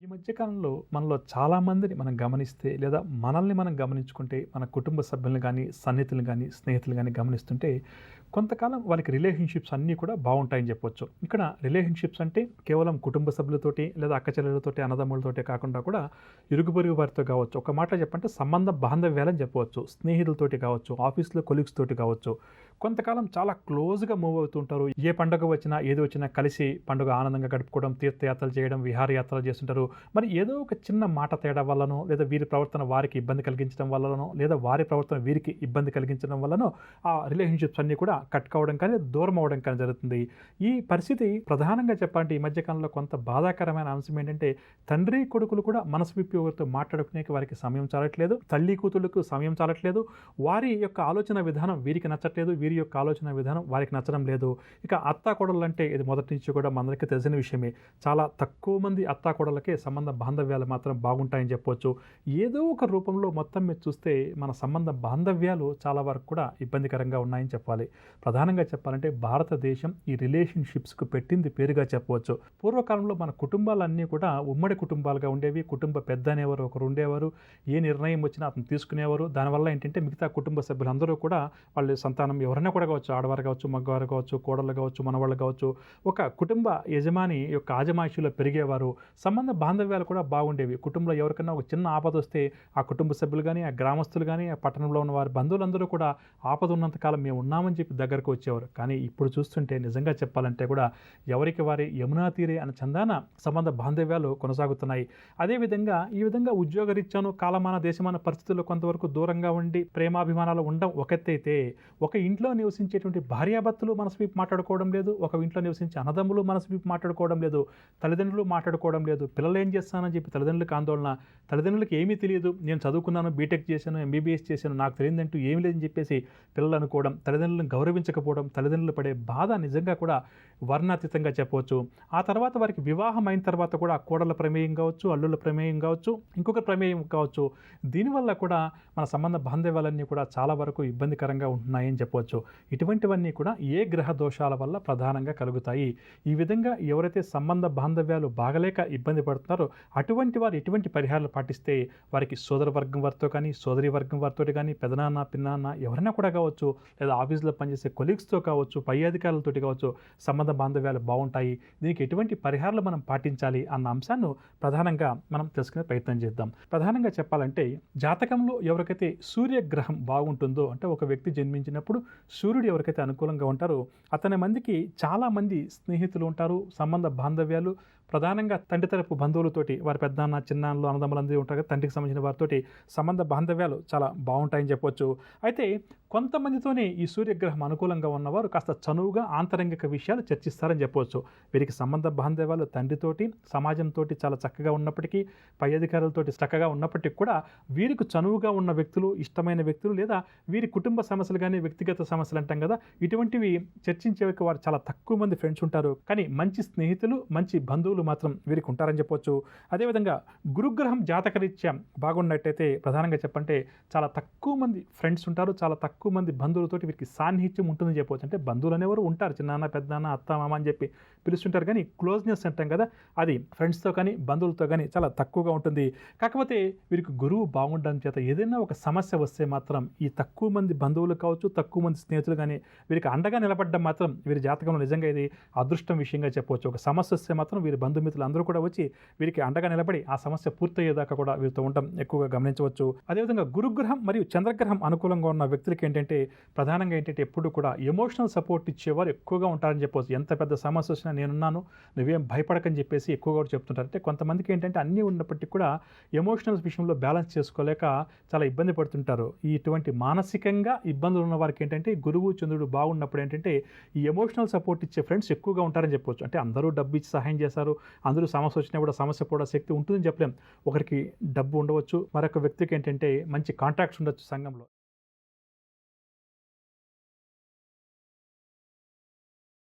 ఈ మధ్య కాలంలో మనలో చాలామందిని మనం గమనిస్తే లేదా మనల్ని మనం గమనించుకుంటే మన కుటుంబ సభ్యులను కానీ సన్నిహితులను కానీ స్నేహితులు కానీ గమనిస్తుంటే కొంతకాలం వాళ్ళకి రిలేషన్షిప్స్ అన్నీ కూడా బాగుంటాయని చెప్పొచ్చు. ఇక్కడ రిలేషన్షిప్స్ అంటే కేవలం కుటుంబ సభ్యులతోటి లేదా అక్క చెల్లెలతోటి అన్నదమ్ములతోటే కాకుండా కూడా ఇరుగు పొరుగు వారితో కావచ్చు. ఒక మాట చెప్పంటే సంబంధ బాంధవ్యాలని చెప్పవచ్చు. స్నేహితులతోటి కావచ్చు, ఆఫీస్లో కొలీగ్స్ తోటి కావచ్చు. కొంతకాలం చాలా క్లోజ్గా మూవ్ అవుతుంటారు. ఏ పండుగ వచ్చినా ఏది వచ్చినా కలిసి పండుగ ఆనందంగా గడుపుకోవడం, తీర్థయాత్రలు చేయడం, విహారయాత్రలు చేస్తుంటారు. మరి ఏదో ఒక చిన్న మాట తేడా వల్లనో, లేదా వీరి ప్రవర్తన వారికి ఇబ్బంది కలిగించడం వల్లనో, లేదా వారి ప్రవర్తన వీరికి ఇబ్బంది కలిగించడం వల్లనో ఆ రిలేషన్షిప్స్ అన్నీ కూడా కట్ కావడం కానీ, దూరం అవ్వడం కానీ జరుగుతుంది. ఈ పరిస్థితి ప్రధానంగా చెప్పాలంటే ఈ మధ్య కాలంలో కొంత బాధాకరమైన అంశం ఏంటంటే, తండ్రి కొడుకులు కూడా మనసు విప్పి ఒకరితో మాట్లాడుకునేకి వారికి సమయం చాలట్లేదు. తల్లి కూతుళ్ళకు సమయం చాలట్లేదు. వారి యొక్క ఆలోచన విధానం వీరికి నచ్చట్లేదు. వీరి యొక్క ఆలోచన విధానం వారికి నచ్చడం లేదు. ఇక అత్తాకోడళ్ళంటే ఇది మొదటి నుంచి కూడా మనందరికీ తెలిసిన విషయమే. చాలా తక్కువ మంది అత్తాకోడళ్ళకే సంబంధ బాంధవ్యాలు మాత్రం బాగుంటాయని చెప్పొచ్చు. ఏదో ఒక రూపంలో మొత్తం మీద చూస్తే మన సంబంధ బాంధవ్యాలు చాలా వరకు కూడా ఇబ్బందికరంగా ఉన్నాయని చెప్పాలి. ప్రధానంగా చెప్పాలంటే భారతదేశం ఈ రిలేషన్షిప్స్‌కు పెట్టింది పేరుగా చెప్పవచ్చు. పూర్వకాలంలో మన కుటుంబాలన్నీ కూడా ఉమ్మడి కుటుంబాలుగా ఉండేవి. కుటుంబ పెద్ద అనేవారు ఒకరు ఉండేవారు. ఏ నిర్ణయం వచ్చినా అతను తీసుకునేవారు. దానివల్ల ఏంటంటే మిగతా కుటుంబ సభ్యులందరూ కూడా వాళ్ళ సంతానం ఎవరైనా కూడా కావచ్చు, ఆడవారు కావచ్చు, మగవారు కావచ్చు, కోడళ్ళు కావచ్చు, మనవాళ్ళు కావచ్చు, ఒక కుటుంబ యజమాని యొక్క ఆజమాయిషీలో పెరిగేవారు. సంబంధ బాంధవ్యాలు కూడా బాగుండేవి. కుటుంబంలో ఎవరికైనా ఒక చిన్న ఆపదొస్తే ఆ కుటుంబ సభ్యులు గానీ, ఆ గ్రామస్తులు గానీ, ఆ పట్టణంలో ఉన్న వారి బంధువులందరూ కూడా ఆపద ఉన్నంత కాలం మేము ఉన్నామని చెప్పి దగ్గరకు వచ్చేవారు. కానీ ఇప్పుడు చూస్తుంటే నిజంగా చెప్పాలంటే కూడా ఎవరికి వారి యమునా తీరే అనే చందాన సంబంధ బాంధవ్యాలు కొనసాగుతున్నాయి. అదేవిధంగా ఈ విధంగా ఉద్యోగరీత్యాను కాలమాన దేశమాన పరిస్థితుల్లో కొంతవరకు దూరంగా ఉండి ప్రేమాభిమానాలు ఉండడం ఒక ఎత్తైతే, ఒక ఇంట్లో నివసించేటువంటి భార్యాభర్తలు మనసు విప్పి మాట్లాడుకోవడం లేదు. ఒక ఇంట్లో నివసించే అన్నదమ్ములు మనసు విప్పి మాట్లాడుకోవడం లేదు. తల్లిదండ్రులు మాట్లాడుకోవడం లేదు. పిల్లలు ఏం చేస్తానని చెప్పి తల్లిదండ్రులకు ఆందోళన. తల్లిదండ్రులకి ఏమీ తెలియదు. నేను చదువుకున్నాను, బీటెక్ చేశాను, ఎంబీబీఎస్ చేశాను, నాకు తెలియదంటూ ఏమీ లేదని చెప్పేసి పిల్లలు అనుకోవడం, తల్లిదండ్రులను గౌరవించకపోవడం, తల్లిదండ్రులు పడే బాధ నిజంగా కూడా వర్ణాతీతంగా చెప్పవచ్చు. ఆ తర్వాత వారికి వివాహం అయిన తర్వాత కూడా కోడళ్ళ ప్రమేయం కావచ్చు, అల్లుళ్ళ ప్రమేయం కావచ్చు, ఇంకొక ప్రమేయం కావచ్చు. దీనివల్ల కూడా మన సంబంధ బాంధవ్యాలన్నీ కూడా చాలా వరకు ఇబ్బందికరంగా ఉంటున్నాయని చెప్పవచ్చు. ఇటువంటివన్నీ కూడా ఏ గ్రహ దోషాల వల్ల ప్రధానంగా కలుగుతాయి. ఈ విధంగా ఎవరైతే సంబంధ బాంధవ్యాలు బాగలేక ఇబ్బంది పడుతున్నారో అటువంటి వారు ఎటువంటి పరిహారాలు పాటిస్తే వారికి సోదర వర్గం వారితో కానీ, సోదరి వర్గం వారితో కానీ, పెదనాన్న, పిన్నాన్న ఎవరైనా కూడా కావచ్చు, లేదా ఆఫీస్‌లో పనిచేసే కొలీగ్స్‌తో కావచ్చు, పై అధికారులతోటి కావచ్చు, సంబంధ బాంధవ్యాలు బావుంటాయి. దీనికి ఎటువంటి పరిహారాలు మనం పాటించాలి అన్న అంశాన్ని ప్రధానంగా మనం తెలుసుకునే ప్రయత్నం చేద్దాం. ప్రధానంగా చెప్పాలంటే జాతకంలో ఎవరికైతే సూర్యగ్రహం బాగుంటుందో, అంటే ఒక వ్యక్తి జన్మించినప్పుడు సూర్యుడు ఎవరికైతే అనుకూలంగా ఉంటారో అతని మందికి చాలామంది స్నేహితులు ఉంటారు. సంబంధ బాంధవ్యాలు ప్రధానంగా తండ్రి తరపు బంధువులతోటి, వారి పెద్దనాన్న, చిన్నాన్నలు, అన్నదమ్ములందరూ ఉంటారు కదా, తండ్రికి సంబంధించిన వారితోటి సంబంధ బాంధవ్యాలు చాలా బాగుంటాయని చెప్పొచ్చు. అయితే కొంతమందితోనే ఈ సూర్యగ్రహం అనుకూలంగా ఉన్నవారు కాస్త చనువుగా ఆంతరంగిక విషయాలు చర్చిస్తారని చెప్పవచ్చు. వీరికి సంబంధ బాంధవ్యాలు తండ్రితోటి, సమాజంతో చాలా చక్కగా ఉన్నప్పటికీ, పై అధికారులతోటి చక్కగా ఉన్నప్పటికీ కూడా వీరికి చనువుగా ఉన్న వ్యక్తులు, ఇష్టమైన వ్యక్తులు, లేదా వీరి కుటుంబ సమస్యలు కానీ, వ్యక్తిగత సమస్యలు అంటాం కదా, ఇటువంటివి చర్చించేవి వారు చాలా తక్కువ మంది ఫ్రెండ్స్ ఉంటారు. కానీ మంచి స్నేహితులు, మంచి బంధువులు మాత్రం వీరికి ఉంటారని చెప్పొచ్చు. అదేవిధంగా గురుగ్రహం జాతకరీత్యా బాగున్నట్టయితే ప్రధానంగా చెప్పంటే చాలా తక్కువ మంది ఫ్రెండ్స్ ఉంటారు. చాలా తక్కువ మంది బంధువులతోటి వీరికి సాన్నిహిత్యం ఉంటుందని చెప్పవచ్చు. అంటే బంధువులు అనేవారు ఉంటారు, చిన్నాన్న, పెద్దనాన్న, అత్త, మామ అని చెప్పి పిలుస్తుంటారు. కానీ క్లోజ్నెస్ అంటాం కదా, అది ఫ్రెండ్స్తో కానీ బంధువులతో కానీ చాలా తక్కువగా ఉంటుంది. కాకపోతే వీరికి గురువు బాగుండడం చేత ఏదైనా ఒక సమస్య వస్తే మాత్రం ఈ తక్కువ మంది బంధువులు కావచ్చు, తక్కువ మంది స్నేహితులు కానీ వీరికి అండగా నిలబడడం మాత్రం వీరి జాతకంలో నిజంగా ఇది అదృష్టం విషయంగా చెప్పవచ్చు. ఒక సమస్య వస్తే మాత్రం వీరి బంధుమిత్రులు అందరూ కూడా వచ్చి వీరికి అండగా నిలబడి ఆ సమస్య పూర్తయ్యేదాకా కూడా వీరితో ఉండటం ఎక్కువగా గమనించవచ్చు. అదేవిధంగా గురుగ్రహం మరియు చంద్రగ్రహం అనుకూలంగా ఉన్న వ్యక్తులకి ఏంటంటే ప్రధానంగా ఏంటంటే ఎప్పుడు కూడా ఎమోషనల్ సపోర్ట్ ఇచ్చేవారు ఎక్కువగా ఉంటారని చెప్పవచ్చు. ఎంత పెద్ద సమస్య వచ్చినా నేనున్నాను, నువ్వేం భయపడకని చెప్పేసి ఎక్కువగా కూడా చెప్తుంటారు. అంటే కొంతమందికి ఏంటంటే అన్నీ ఉన్నప్పటికీ కూడా ఎమోషనల్ విషయంలో బ్యాలెన్స్ చేసుకోలేక చాలా ఇబ్బంది పడుతుంటారు. ఇటువంటి మానసికంగా ఇబ్బందులు ఉన్న వారికి ఏంటంటే గురువు చంద్రుడు బాగున్నప్పుడు ఏంటంటే ఈ ఎమోషనల్ సపోర్ట్ ఇచ్చే ఫ్రెండ్స్ ఎక్కువగా ఉంటారని చెప్పవచ్చు. అంటే అందరూ డబ్బు ఇచ్చి సహాయం చేస్తారు, అందరూ సమస్య వచ్చినా కూడా సమస్య కూడా శక్తి ఉంటుందని చెప్పలేం. ఒకరికి డబ్బు ఉండవచ్చు, మరొక వ్యక్తికి ఏంటంటే మంచి కాంటాక్ట్స్ ఉండొచ్చు సంఘంలో.